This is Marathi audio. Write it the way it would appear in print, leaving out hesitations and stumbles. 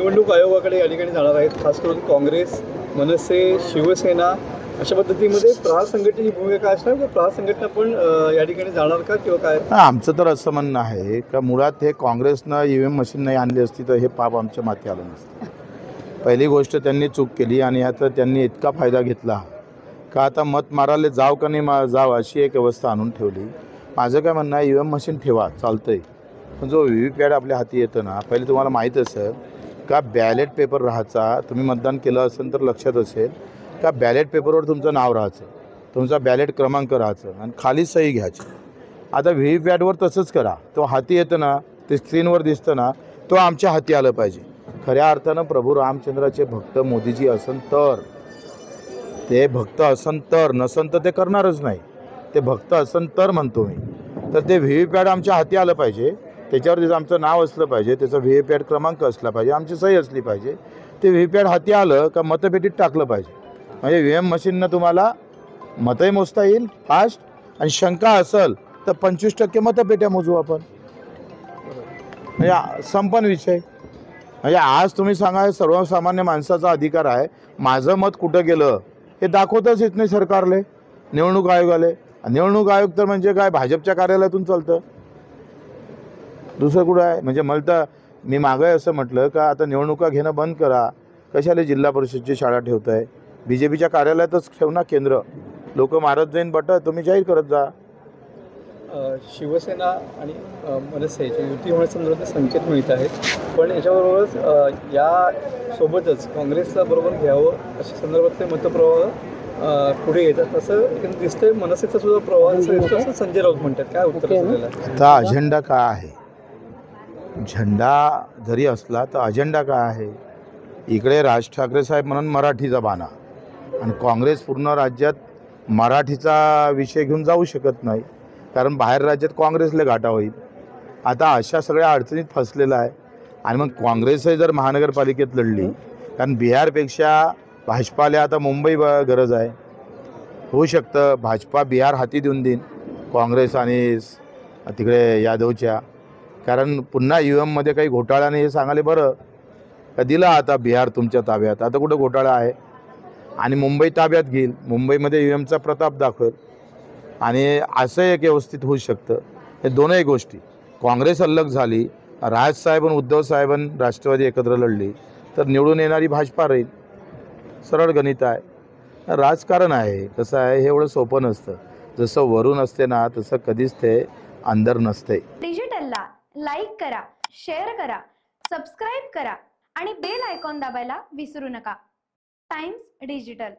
निवडणूक आयोगाकडे या ठिकाणी जाणार आहेत, खास करून काँग्रेस, मनसे, शिवसेना अशा पद्धतीमध्ये प्रहार संघटनेची भूमिका काय असणार, की प्रहार संघटना पण या ठिकाणी जाणार का किंवा काय? आमचं तर असं म्हणणं आहे का मुळात हे काँग्रेसनं EVM मशीन नाही आणली असती तर हे पाप आमच्या माथी आलं नसतं. पहिली गोष्ट त्यांनी चूक केली आणि आता त्यांनी इतका फायदा घेतला का आता मत मारायला जाव का नाही जाव अशी एक व्यवस्था आणून ठेवली. माझं काय म्हणणं आहे, EVM मशीन ठेवा, चालतंय, पण जो VVPॅट आपल्या हाती येतं ना, पहिले तुम्हाला माहीत असेल का बॅलेट पेपर राहायचा. तुम्ही मतदान केलं असेल तर लक्षात असेल का बॅलेट पेपरवर तुमचं नाव राहायचं, तुमचा बॅलेट क्रमांक राहायचं आणि खाली सही घ्यायची. आता VVPॅटवर तसंच करा, तो हाती येतं ना, ते स्क्रीनवर दिसतं ना, तो आमच्या हाती आलं पाहिजे. खऱ्या अर्थानं प्रभू रामचंद्राचे भक्त मोदीजी असन तर, ते भक्त असन तर, नसन तर ते करणारच नाही. ते भक्त असन तर म्हणतो मी. तर ते VVPॅट आमच्या हाती आलं पाहिजे, त्याच्यावर त्याचं आमचं नाव असलं पाहिजे, त्याचा VVPॅट क्रमांक असला पाहिजे, आमची सही असली पाहिजे. ते VVPॅट हाती आलं का मतपेटीत टाकलं पाहिजे. म्हणजे EVM मशीननं तुम्हाला मतही मोजता येईल फास्ट, आणि शंका असेल तर 25% मतपेट्या मोजू आपण, म्हणजे संपन्न विषय. म्हणजे आज तुम्ही सांगा, सर्वसामान्य माणसाचा अधिकार आहे, माझं मत कुठं गेलं हे दाखवतच येत नाही सरकारले, निवडणूक आयोगाले. निवडणूक आयोग तर म्हणजे काय, भाजपच्या कार्यालयातून चालतं, दुसरं कुठं आहे? म्हणजे मला तर मी मागं असं म्हटलं का आता निवडणुका घेणं बंद करा, कशाला जिल्हा परिषदची शाळा ठेवत आहे, BJPच्या कार्यालयातच ठेव ना केंद्र, लोक मारत जाईन बट तुम्ही जाहीर करत जा. शिवसेना आणि मनसेच्या युती होण्यासंदर्भात संकेत मिळत आहेत, पण याच्याबरोबरच यासोबतच काँग्रेसला बरोबर घ्यावं अशा संदर्भातले मतप्रवाह पुढे येतात असं दिसतंय. मनसेचा सुद्धा प्रवाह असं संजय राऊत म्हणतात. काय उत्तर दिलेलं आहे? आता अजेंडा काय आहे? झेंडा जरी असला तर अजेंडा काय आहे? इकडे राज ठाकरे साहेब म्हणून मराठीचा बाणा, आणि काँग्रेस पूर्ण राज्यात मराठीचा विषय घेऊन जाऊ शकत नाही, कारण बाहेर राज्यात काँग्रेसला घाटा होईल. आता अशा सगळ्या अडचणीत फसलेला आहे. आणि मग काँग्रेसही जर महानगरपालिकेत लढली, कारण बिहारपेक्षा भाजपाला आता मुंबई गरज आहे, होऊ शकतं भाजपा बिहार हाती देऊन देईन काँग्रेस आणि तिकडे यादवच्या, कारण पुन्हा EVMमध्ये काही घोटाळा नाही हे सांगायला बरं का दिला आता बिहार तुमच्या ताब्यात, आता कुठं घोटाळा आहे, आणि मुंबई ताब्यात घेईल, मुंबईमध्ये EVMचा प्रताप दाखवेल, आणि असं एक व्यवस्थित होऊ शकतं. हे दोनही गोष्टी, काँग्रेस अलग झाली, राजसाहेब आणि उद्धव साहेबांनी राष्ट्रवादी एकत्र लढली तर निवडून येणारी भाजपा राहील. सरळ गणित आहे, राजकारण आहे. कसं आहे, हे एवढं सोपं नसतं. जसं वरून असते ना, तसं कधीच ते अंदर नसते. डिजिटलला लाईक करा, शेअर करा, सबस्क्राईब करा आणि बेल आयकॉन दाबायला विसरू नका. Times digital.